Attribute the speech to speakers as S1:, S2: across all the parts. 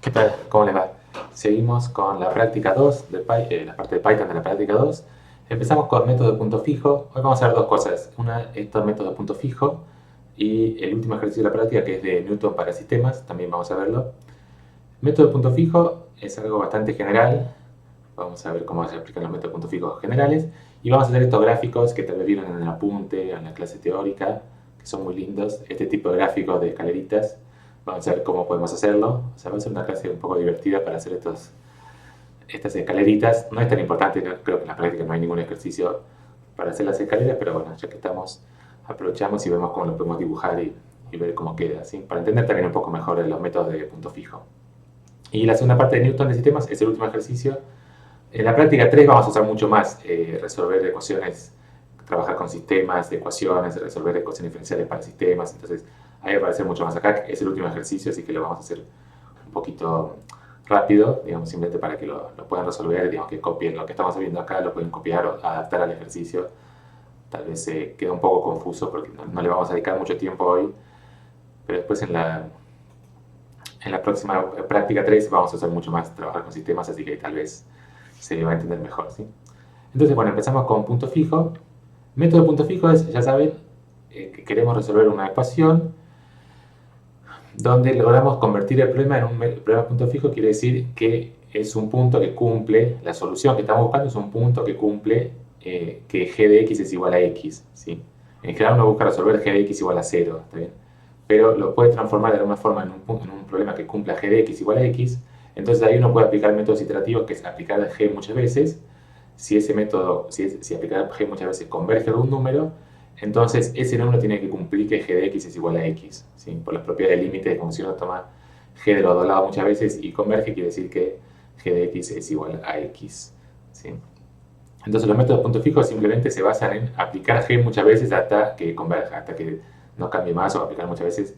S1: ¿Qué tal? ¿Cómo les va? Seguimos con la práctica 2 de la parte de Python de la práctica 2. Empezamos con método de punto fijo. Hoy vamos a ver dos cosas. Una, estos métodos de punto fijo y el último ejercicio de la práctica que es de Newton para sistemas. También vamos a verlo. Método de punto fijo es algo bastante general. Vamos a ver cómo se aplican los métodos de punto fijo generales. Y vamos a hacer estos gráficos que tal vez vieron en el apunte, en la clase teórica, que son muy lindos. Este tipo de gráficos de escaleritas. Vamos a ver cómo podemos hacerlo. O sea, va a ser una clase un poco divertida para hacer estas escaleritas. No es tan importante, creo que en la práctica no hay ningún ejercicio para hacer las escaleras, pero bueno, ya que estamos, aprovechamos y vemos cómo lo podemos dibujar y ver cómo queda, ¿sí? Para entender también un poco mejor los métodos de punto fijo. Y la segunda parte de Newton de sistemas es el último ejercicio. En la práctica 3 vamos a usar mucho más resolver ecuaciones, trabajar con sistemas, ecuaciones, resolver ecuaciones diferenciales para sistemas. Entonces, ahí va a aparecer mucho más acá. Es el último ejercicio, así que lo vamos a hacer un poquito rápido, digamos, simplemente para que lo puedan resolver, digamos, que copien lo que estamos viendo acá, lo pueden copiar o adaptar al ejercicio. Tal vez se quede un poco confuso porque no le vamos a dedicar mucho tiempo hoy, pero después en la próxima práctica 3 vamos a hacer mucho más trabajar con sistemas, así que tal vez se va a entender mejor, ¿sí? Entonces, bueno, empezamos con punto fijo. Método de punto fijo es, ya saben, que queremos resolver una ecuación donde logramos convertir el problema en un problema de punto fijo. Quiere decir que es un punto que cumple, la solución que estamos buscando es un punto que cumple que g de x es igual a x, ¿sí? En general uno busca resolver g de x igual a 0, ¿está bien? Pero lo puede transformar de alguna forma en un problema que cumpla g de x igual a x. Entonces ahí uno puede aplicar métodos iterativos, que es aplicar g muchas veces. Si ese método, si aplicar g muchas veces converge a un número, entonces ese número tiene que cumplir que g de x es igual a x, ¿sí? Por las propiedades de límite, como si uno toma g de los dos lados muchas veces y converge, quiere decir que g de x es igual a x, ¿sí? Entonces los métodos de punto fijo simplemente se basan en aplicar g muchas veces hasta que converja, hasta que no cambie más, o aplicar muchas veces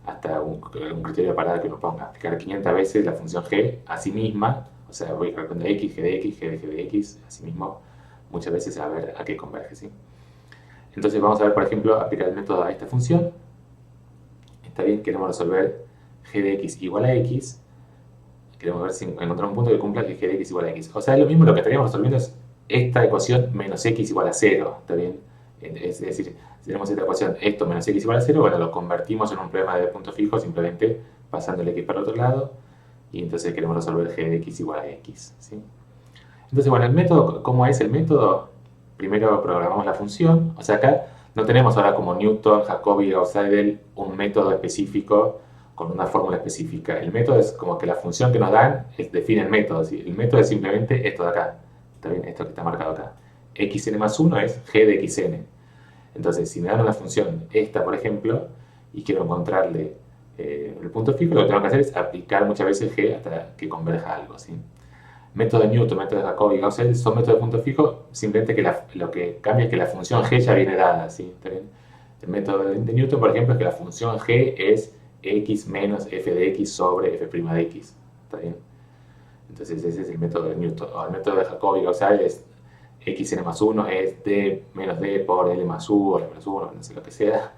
S1: hasta un criterio de parada que uno ponga. Aplicar 500 veces la función g a sí misma, o sea, voy calculando x, g de x, g de g de x, a sí mismo, muchas veces a ver a qué converge, ¿sí? Entonces vamos a ver, por ejemplo, aplicar el método a esta función. Está bien, queremos resolver g de x igual a x. Queremos ver si encontramos un punto que cumpla que g de x igual a x. O sea, es lo mismo, lo que estaríamos resolviendo es esta ecuación menos x igual a 0. ¿Está bien? Es decir, si tenemos esta ecuación, esto menos x igual a 0, bueno, lo convertimos en un problema de punto fijo simplemente pasando el x para el otro lado. Y entonces queremos resolver g de x igual a x, ¿sí? Entonces, bueno, el método, ¿cómo es el método? Primero programamos la función. O sea, acá no tenemos ahora como Newton, Jacobi, Gauss-Seidel un método específico con una fórmula específica. El método es como que la función que nos dan define el método, ¿sí? El método es simplemente esto de acá. ¿Está bien? Esto que está marcado acá. Xn más 1 es g de xn. Entonces, si me dan una función esta, por ejemplo, y quiero encontrarle el punto fijo, lo que tengo que hacer es aplicar muchas veces g hasta que converja algo, ¿sí? Método de Newton, método de Jacobi y Gauss son métodos de punto fijo, simplemente que lo que cambia es que la función g ya viene dada, ¿sí? ¿Está bien? El método de Newton, por ejemplo, es que la función g es x menos f de x sobre f' de x, ¿está bien? Entonces ese es el método de Newton. O el método de Jacobi y Gauss es xn más 1 es d menos d por l más u o l menos 1, no sé lo que sea,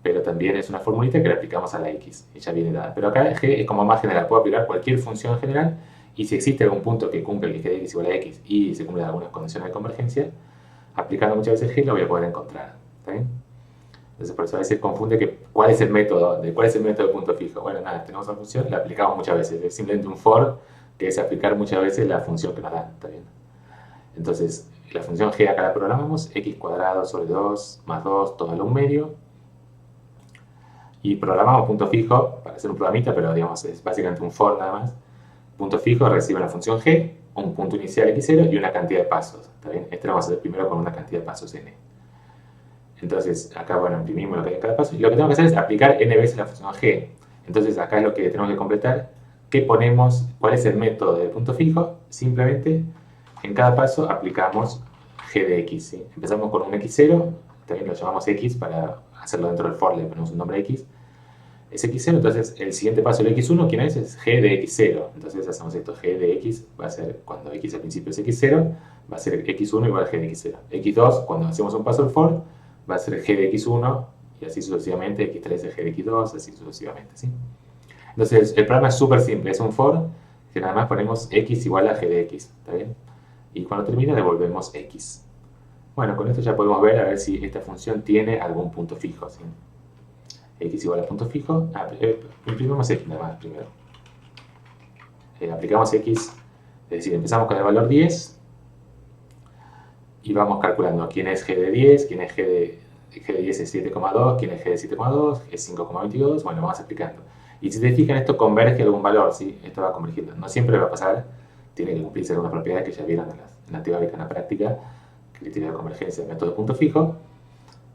S1: pero también es una formulita que le aplicamos a la x y ya viene dada. Pero acá g es como más general, puedo aplicar cualquier función general y si existe algún punto que cumple que g de x igual a x y se cumplen algunas condiciones de convergencia, aplicando muchas veces g lo voy a poder encontrar. ¿Está bien? Entonces por eso a veces confunde que cuál es el método de punto fijo. Bueno, nada, tenemos una función, la aplicamos muchas veces. Es simplemente un for que es aplicar muchas veces la función que nos dan. ¿Está bien? Entonces la función g acá la programamos, x cuadrado sobre 2 más 2 todo a la 1 medio. Y programamos punto fijo para hacer un programita, pero digamos es básicamente un for nada más. Punto fijo recibe la función g, un punto inicial x0 y una cantidad de pasos. ¿Está bien? Este lo vamos a hacer primero con una cantidad de pasos n. Entonces acá, bueno, imprimimos lo que hay en cada paso y lo que tengo que hacer es aplicar n veces la función g. Entonces acá es lo que tenemos que completar. ¿Qué ponemos? ¿Cuál es el método de punto fijo? Simplemente en cada paso aplicamos g de x, ¿sí? Empezamos con un x0, también lo llamamos x para hacerlo dentro del for, le ponemos un nombre x. Es x0, entonces el siguiente paso del x1, ¿quién es? Es g de x0. Entonces hacemos esto, g de x va a ser, cuando x al principio es x0, va a ser x1 igual a g de x0. x2, cuando hacemos un paso del for, va a ser g de x1 y así sucesivamente, x3 es g de x2, así sucesivamente, ¿sí? Entonces el programa es súper simple, es un for que nada más ponemos x igual a g de x, ¿está bien? Y cuando termina devolvemos x. Bueno, con esto ya podemos ver a ver si esta función tiene algún punto fijo, ¿sí? X igual a punto fijo. Imprimimos x nada más primero. Aplicamos x, es decir, empezamos con el valor 10 y vamos calculando quién es g de 10, quién es g de 10 es 7,2, quién es g de 7,2, es 5,22, bueno, vamos aplicando. Y si se fijan, esto converge a algún valor, ¿sí? Esto va convergiendo. No siempre va a pasar, tiene que cumplirse algunas propiedades que ya vieron en la teórica, en la práctica, criterio de convergencia del método de punto fijo,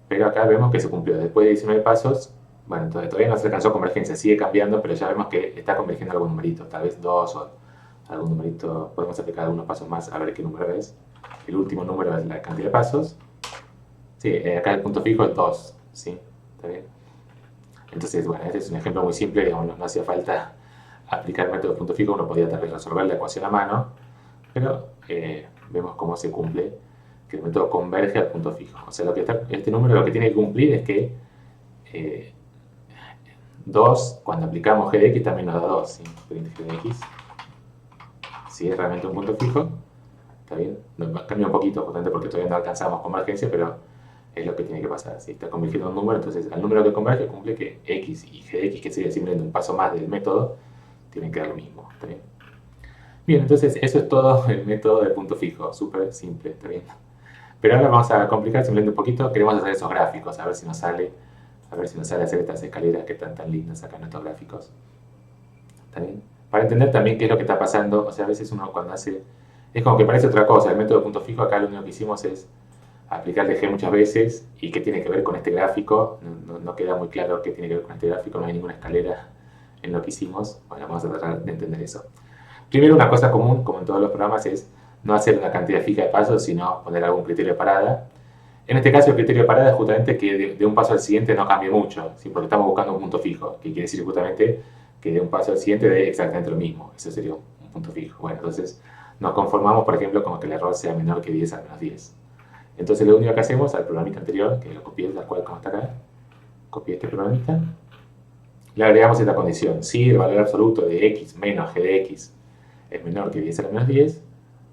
S1: pero acá vemos que se cumplió. Después de 19 pasos, bueno, entonces todavía no se alcanzó convergencia, sigue cambiando, pero ya vemos que está convergiendo algún numerito, tal vez 2 o algún numerito, podemos aplicar algunos pasos más a ver qué número es. El último número es la cantidad de pasos. Sí, acá el punto fijo es 2, ¿sí? ¿Está bien? Entonces, bueno, este es un ejemplo muy simple, digamos, no hacía falta aplicar el método de punto fijo, uno podía tal vez resolver la ecuación a mano, pero vemos cómo se cumple, que el método converge al punto fijo. O sea, este número lo que tiene que cumplir es que 2, cuando aplicamos g de x, también nos da 2, ¿sí? G de x, si es realmente un punto fijo, ¿está bien? Cambia un poquito, justamente porque todavía no alcanzamos convergencia, pero es lo que tiene que pasar. Si está convirtiendo un número, entonces al número que converge cumple que x y g de x, que sería simplemente un paso más del método, tienen que dar lo mismo, ¿está bien? Bien, entonces eso es todo el método de punto fijo, súper simple, ¿está bien? Pero ahora vamos a complicar simplemente un poquito, queremos hacer esos gráficos, a ver si nos sale hacer estas escaleras que están tan lindas acá en estos gráficos. ¿Está bien? Para entender también qué es lo que está pasando, o sea, a veces uno cuando hace, es como que parece otra cosa, el método de punto fijo acá lo único que hicimos es aplicarle g muchas veces y qué tiene que ver con este gráfico, no queda muy claro qué tiene que ver con este gráfico, no hay ninguna escalera en lo que hicimos. Bueno, vamos a tratar de entender eso. Primero, una cosa común, como en todos los programas, es no hacer una cantidad fija de pasos, sino poner algún criterio de parada. En este caso, el criterio de parada es justamente que de un paso al siguiente no cambie mucho, ¿sí? Porque estamos buscando un punto fijo, que quiere decir justamente que de un paso al siguiente dé exactamente lo mismo. Eso sería un punto fijo. Bueno, entonces nos conformamos, por ejemplo, con que el error sea menor que 10 al menos 10. Entonces lo único que hacemos al programita anterior, que lo copié tal cual como está acá, copié este programita, le agregamos esta condición. Si el valor absoluto de x menos g de x es menor que 10 a la menos 10,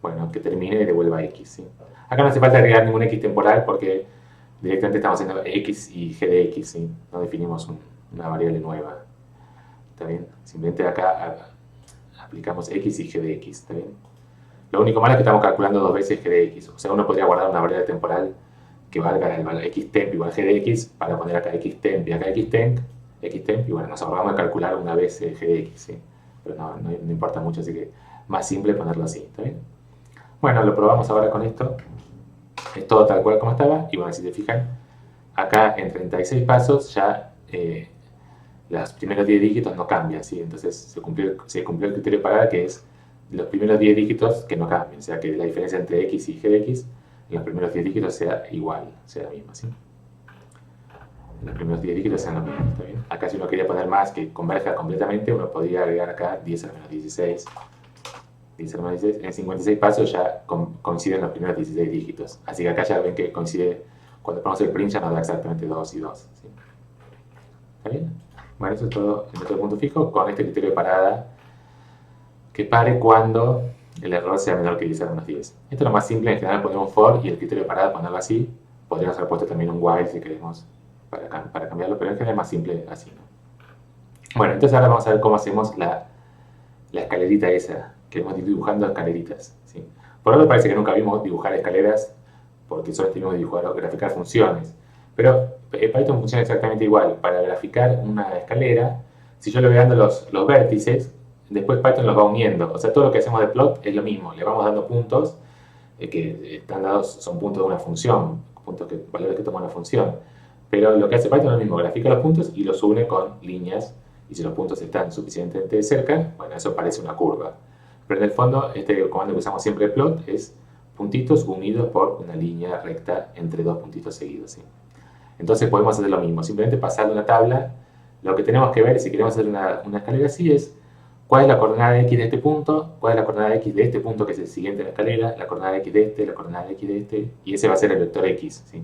S1: bueno, que termine y devuelva x, ¿sí? Acá no hace falta agregar ningún x temporal porque directamente estamos haciendo x y g de x, ¿sí? No definimos una variable nueva, ¿está bien? Simplemente acá aplicamos x y g de x, ¿está bien? Lo único malo es que estamos calculando dos veces g de x, o sea, uno podría guardar una variable temporal que valga el valor xtemp igual g de x para poner acá xtemp y acá xtemp, y bueno, nos ahorramos de calcular una vez g de x, ¿sí? Pero no importa mucho, así que más simple ponerlo así, ¿está bien? Bueno, lo probamos ahora con esto. Es todo tal cual como estaba. Y bueno, si se fijan, acá en 36 pasos ya los primeros 10 dígitos no cambian, ¿sí? Entonces se cumplió el criterio de parada, que es los primeros 10 dígitos que no cambien. O sea, que la diferencia entre x y g de x en los primeros 10 dígitos sea igual, sea la misma, ¿sí? Los primeros 10 dígitos sean los mismos, ¿está bien? Acá si uno quería poner más que converja completamente, uno podría agregar acá 10 a la menos 16. 10 a la menos 16. En 56 pasos ya coinciden los primeros 16 dígitos. Así que acá ya ven que coincide, cuando ponemos el print ya nos da exactamente 2 y 2, ¿sí? ¿Está bien? Bueno, eso es todo el método de punto fijo con este criterio de parada que pare cuando el error sea menor que 10 a la menos 10. Esto es lo más simple, en general ponemos un for y el criterio de parada ponerlo así. Podríamos haber puesto también un while si queremos para cambiarlo, pero en general es más simple así, ¿no? Bueno, entonces ahora vamos a ver cómo hacemos la escalerita esa, que vamos dibujando escaleritas, ¿sí? Por ahora parece que nunca vimos dibujar escaleras porque solo tenemos que graficar funciones, pero Python funciona exactamente igual. Para graficar una escalera, si yo le voy dando los vértices, después Python los va uniendo. O sea, todo lo que hacemos de plot es lo mismo, le vamos dando puntos que están dados, son puntos de una función, valores que toma una función. Pero lo que hace Python es lo mismo, grafica los puntos y los une con líneas, y si los puntos están suficientemente cerca, bueno, eso parece una curva. Pero en el fondo, este comando que usamos siempre, plot, es puntitos unidos por una línea recta entre dos puntitos seguidos, ¿sí? Entonces podemos hacer lo mismo, simplemente pasar una tabla. Lo que tenemos que ver, si queremos hacer una escalera así, es cuál es la coordenada x de este punto, cuál es la coordenada x de este punto, que es el siguiente en la escalera, la coordenada x de este, la coordenada x de este, y ese va a ser el vector x, ¿sí?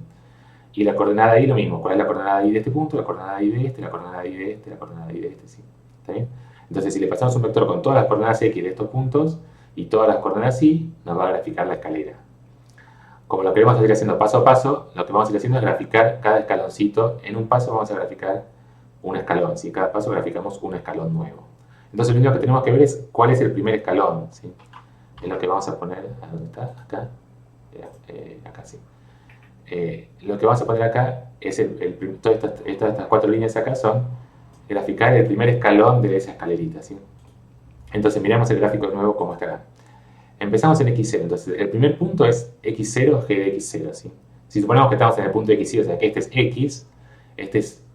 S1: Y la coordenada y lo mismo, cuál es la coordenada y de este punto, la coordenada y de este, la coordenada y de este, la coordenada y de este, ¿sí? ¿Está bien? Entonces, si le pasamos un vector con todas las coordenadas x de estos puntos y todas las coordenadas y, nos va a graficar la escalera. Como lo queremos ir haciendo paso a paso, lo que vamos a ir haciendo es graficar cada escaloncito. En un paso vamos a graficar un escalón, ¿sí? Cada paso graficamos un escalón nuevo. Entonces, lo único que tenemos que ver es cuál es el primer escalón, ¿sí? Es lo que vamos a poner, ¿dónde está? Acá. Acá sí. Lo que vamos a poner acá es todas estas 4 líneas acá son graficar el primer escalón de esa escalerita, ¿sí? Entonces miramos el gráfico de nuevo como está acá. Empezamos en x0, entonces el primer punto es x0, g de x0, ¿sí? Si suponemos que estamos en el punto x0, o sea que este es x,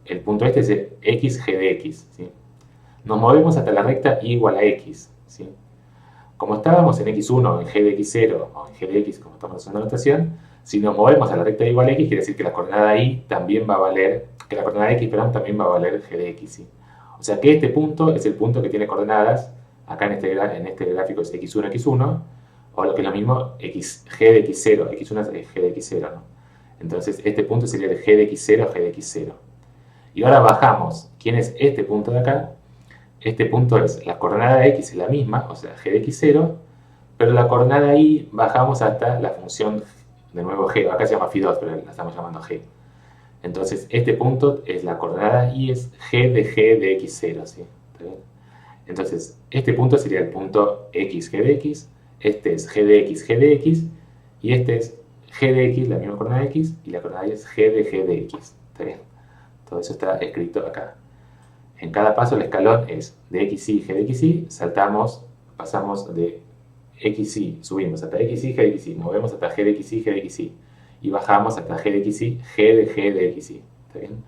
S1: el punto este es x, g de x, ¿sí? Nos movemos hasta la recta y igual a x, ¿sí? Como estábamos en x1, en g de x0 o en g de x, como estamos usando la notación, si nos movemos a la recta igual a x, quiere decir que la coordenada y también va a valer, que la coordenada x, perdón, también va a valer g de x, ¿sí? O sea que este punto es el punto que tiene coordenadas, acá en este gráfico es x1, x1, o lo que es lo mismo, g de x0, x1 es g de x0, ¿no? Entonces este punto sería el g de x0, g de x0. Y ahora bajamos, ¿quién es este punto de acá? Este punto es, la coordenada x es la misma, o sea, g de x0, pero la coordenada y bajamos hasta la función, de nuevo g, acá se llama phi2, pero la estamos llamando g. Entonces, este punto es la coordenada y es g de x0, ¿sí? ¿Está bien? Entonces, este punto sería el punto x, g de x, este es g de x, y este es g de x, la misma coordenada x, y la coordenada y es g de x. ¿Está bien? Todo eso está escrito acá. En cada paso el escalón es de xy, g de xy, pasamos de xy, subimos hasta xy, g de xy, movemos hasta g de xy, g de xy, y bajamos hasta g de xy, g de xy. ¿Está bien?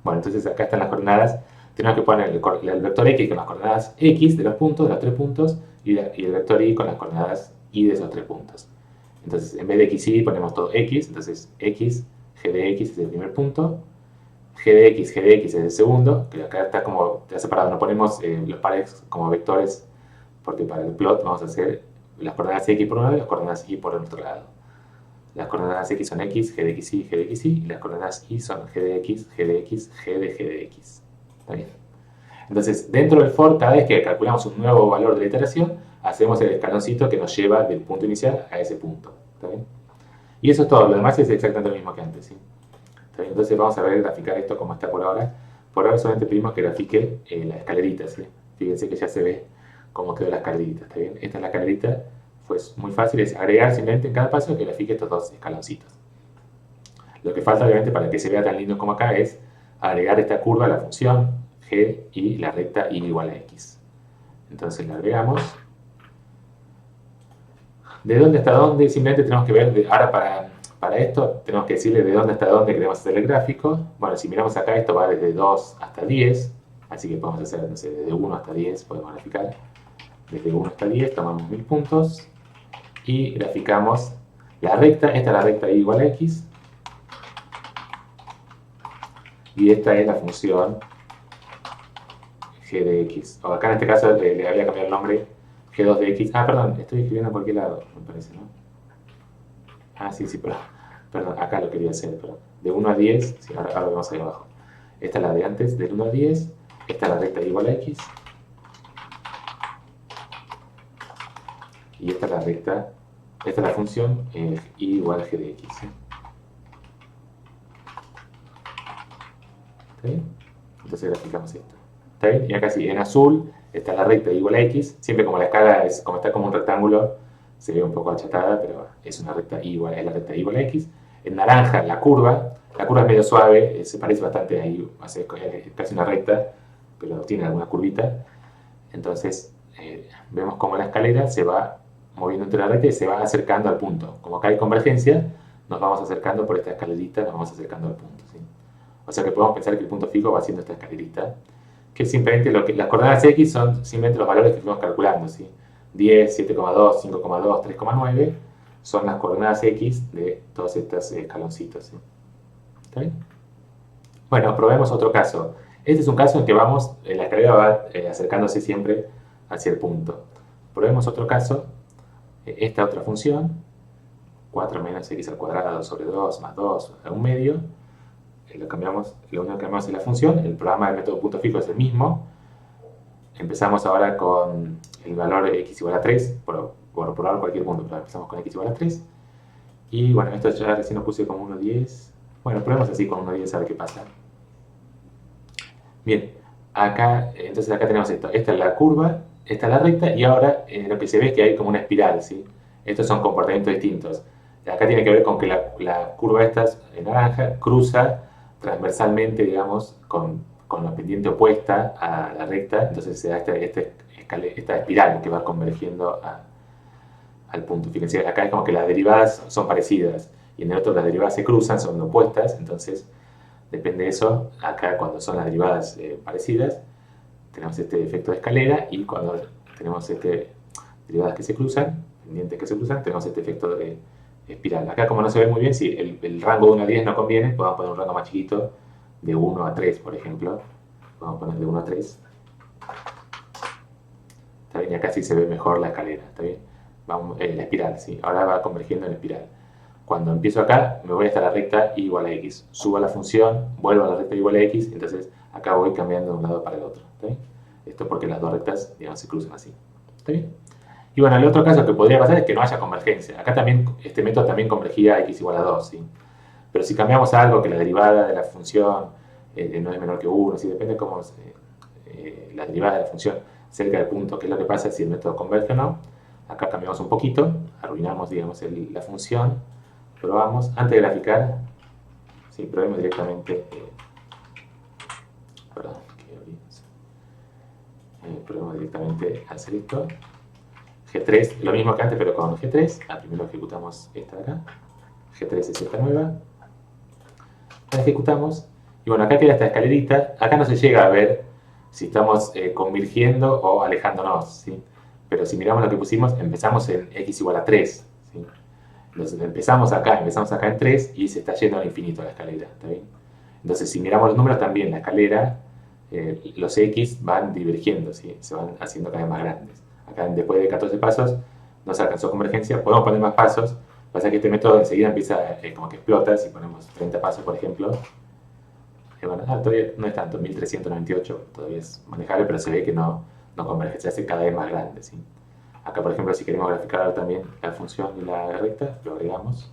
S1: Bueno, entonces acá están las coordenadas. Tenemos que poner el vector x con las coordenadas x de los puntos, de los 3 puntos, y el vector y con las coordenadas y de esos 3 puntos. Entonces, en vez de xy ponemos todo x, entonces x, g de x es el primer punto, g de x es el segundo, que acá está como ya separado, no ponemos los pares como vectores, porque para el plot vamos a hacer las coordenadas x por un lado y las coordenadas y por el otro lado. Las coordenadas x son x, g de xy, g de xy, y las coordenadas y son g de x, g de x, g de x. ¿Está bien? Entonces, dentro del for, cada vez que calculamos un nuevo valor de la iteración, hacemos el escaloncito que nos lleva del punto inicial a ese punto. ¿Está bien? Y eso es todo, lo demás es exactamente lo mismo que antes, ¿sí? ¿Está bien? Entonces vamos a ver graficar esto como está por ahora. Por ahora solamente pedimos que grafique la escalerita, ¿sí? Fíjense que ya se ve cómo quedó la escalerita, ¿está bien? Esta es la escalerita. Pues muy fácil, es agregar simplemente en cada paso que grafique estos dos escaloncitos. Lo que falta obviamente para que se vea tan lindo como acá es agregar esta curva a la función g y la recta y igual a x. Entonces la agregamos. ¿De dónde hasta dónde? Simplemente tenemos que ver, ahora para esto tenemos que decirle de dónde hasta dónde queremos hacer el gráfico. Bueno, si miramos acá esto va desde 2 hasta 10, así que podemos hacer, no sé, desde 1 hasta 10 podemos graficar. Desde 1 hasta 10 tomamos 1000 puntos. Y graficamos la recta, esta es la recta y igual a x, y esta es la función g de x, o acá en este caso le había cambiado el nombre g2 de x, perdón, estoy escribiendo a cualquier lado, me parece, ¿no? Sí, perdón, acá lo quería hacer, pero de 1 a 10, sí, ahora lo vemos ahí abajo. Esta es la de antes, del 1 a 10, esta es la recta y igual a x, y esta es la recta. Esta es la función y igual a g de x. ¿Sí? ¿Está bien? Entonces graficamos esto. ¿Está bien? Y acá sí, en azul está la recta igual a x. Siempre como la escala es, como está como un rectángulo, se ve un poco achatada, pero es una recta igual, es la recta igual a x. En naranja la curva es medio suave, se parece bastante ahí, es casi una recta, pero tiene alguna curvita. Entonces vemos como la escalera se va moviendo entre la recta y se va acercando al punto. Como acá hay convergencia, nos vamos acercando por esta escalerita, nos vamos acercando al punto, ¿sí? O sea que podemos pensar que el punto fijo va haciendo esta escalerita, que es simplemente las coordenadas x son simplemente los valores que fuimos calculando, ¿sí? 10, 7,2, 5,2, 3,9 son las coordenadas x de todos estos escaloncitos, ¿sí? ¿Está bien? Bueno, probemos otro caso. Este es un caso en que la escalera va acercándose siempre hacia el punto. Probemos otro caso. Esta otra función, 4 menos x al cuadrado sobre 2 más 2 a un medio, lo único que cambiamos es la función, el programa del método punto fijo es el mismo, empezamos ahora con el valor x igual a 3, por probar cualquier punto, pero empezamos con x igual a 3. Y bueno, esto ya recién lo puse como 1,10. Bueno, probemos así con 1,10 a ver qué pasa. Bien, acá, entonces acá tenemos esto. Esta es la curva, esta es la recta, y ahora lo que se ve es que hay como una espiral, ¿sí? Estos son comportamientos distintos. Acá tiene que ver con que la curva esta en naranja cruza transversalmente, digamos, con la pendiente opuesta a la recta, entonces se da esta espiral que va convergiendo al punto. Fíjense, acá es como que las derivadas son parecidas y en el otro las derivadas se cruzan, son opuestas, entonces depende de eso. Acá cuando son las derivadas parecidas tenemos este efecto de escalera, y cuando tenemos derivadas que se cruzan, pendientes que se cruzan, tenemos este efecto de espiral. Acá, como no se ve muy bien, si el rango de 1 a 10 no conviene, podemos poner un rango más chiquito, de 1 a 3, por ejemplo. Vamos a poner de 1 a 3. Está bien, y acá sí se ve mejor la escalera, ¿está bien? Vamos, la espiral, ¿sí? Ahora va convergiendo en espiral. Cuando empiezo acá, me voy hasta la recta y igual a x. Subo a la función, vuelvo a la recta igual a x, entonces acá voy cambiando de un lado para el otro, ¿está bien? Esto porque las dos rectas, digamos, se cruzan así, ¿está bien? Y bueno, el otro caso que podría pasar es que no haya convergencia. Acá también, este método también convergía a x igual a 2, ¿sí? Pero si cambiamos algo, que la derivada de la función no es menor que 1, ¿sí? Depende cómo la derivada de la función cerca del punto, qué es lo que pasa si el método converge o no. Acá cambiamos un poquito, arruinamos, digamos, la función, probamos, antes de graficar, sí, probemos directamente, probemos directamente hacer esto. G3, lo mismo que antes, pero con G3. Primero ejecutamos esta de acá. G3 es esta nueva. La ejecutamos. Y bueno, acá queda esta escalerita. Acá no se llega a ver si estamos convergiendo o alejándonos, ¿sí? Pero si miramos lo que pusimos, empezamos en x igual a 3, ¿sí? Entonces empezamos acá en 3 y se está yendo al infinito la escalera, ¿está bien? Entonces si miramos los números también, la escalera, los x van divergiendo, ¿sí? Se van haciendo cada vez más grandes. Acá después de 14 pasos no se alcanzó convergencia, podemos poner más pasos. Pasa que este método enseguida empieza como que explota. Si ponemos 30 pasos, por ejemplo, bueno, todavía no es tanto, 1398, todavía es manejable, pero se ve que no converge, se hace cada vez más grande, ¿sí? Acá, por ejemplo, si queremos graficar también la función y la recta, lo agregamos.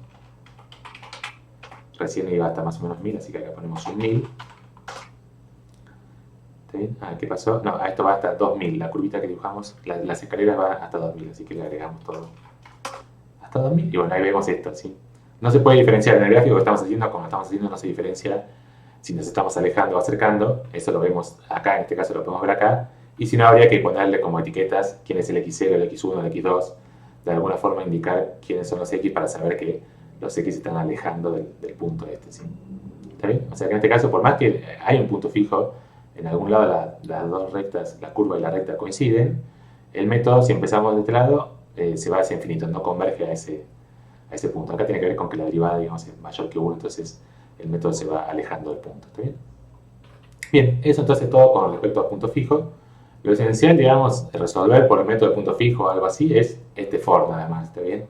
S1: Recién iba hasta más o menos 1000, así que acá ponemos un 1000. ¿Qué pasó? No, a esto va hasta 2000, la curvita que dibujamos, las escaleras van hasta 2000, así que le agregamos todo hasta 2000, y bueno, ahí vemos esto, ¿sí? No se puede diferenciar en el gráfico que estamos haciendo, como estamos haciendo no se diferencia si nos estamos alejando o acercando. Eso lo vemos acá, en este caso lo podemos ver acá, y si no, habría que ponerle como etiquetas quién es el x0, el x1, el x2, de alguna forma indicar quiénes son los x para saber que los x se están alejando del punto este, ¿sí? ¿Está bien? O sea que en este caso, por más que hay un punto fijo, en algún lado las dos rectas, la curva y la recta coinciden, el método, si empezamos de este lado, se va hacia infinito, no converge a ese punto. Acá tiene que ver con que la derivada, digamos, es mayor que 1, entonces el método se va alejando del punto, ¿está bien? Bien, eso entonces todo con respecto al punto fijo. Lo esencial, digamos, de resolver por el método de punto fijo o algo así es este for nada más, ¿está bien?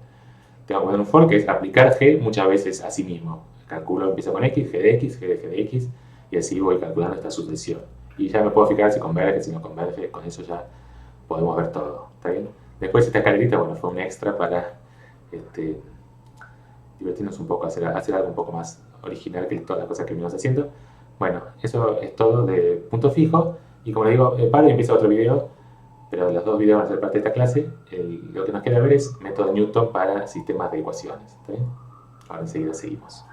S1: Tengo que poner un for que es aplicar g muchas veces a sí mismo. Calculo, empiezo con x, g de x, g de x, y así voy calculando esta sucesión. Y ya me puedo fijar si converge, si no converge, con eso ya podemos ver todo, ¿está bien? Después esta escalerita, bueno, fue un extra para divertirnos un poco, hacer algo un poco más original que todas las cosas que venimos haciendo. Bueno, eso es todo de punto fijo, y como le digo, paro y empiezo otro video, pero los dos videos van a ser parte de esta clase. Lo que nos queda ver es método de Newton para sistemas de ecuaciones, ¿está bien? Ahora enseguida seguimos.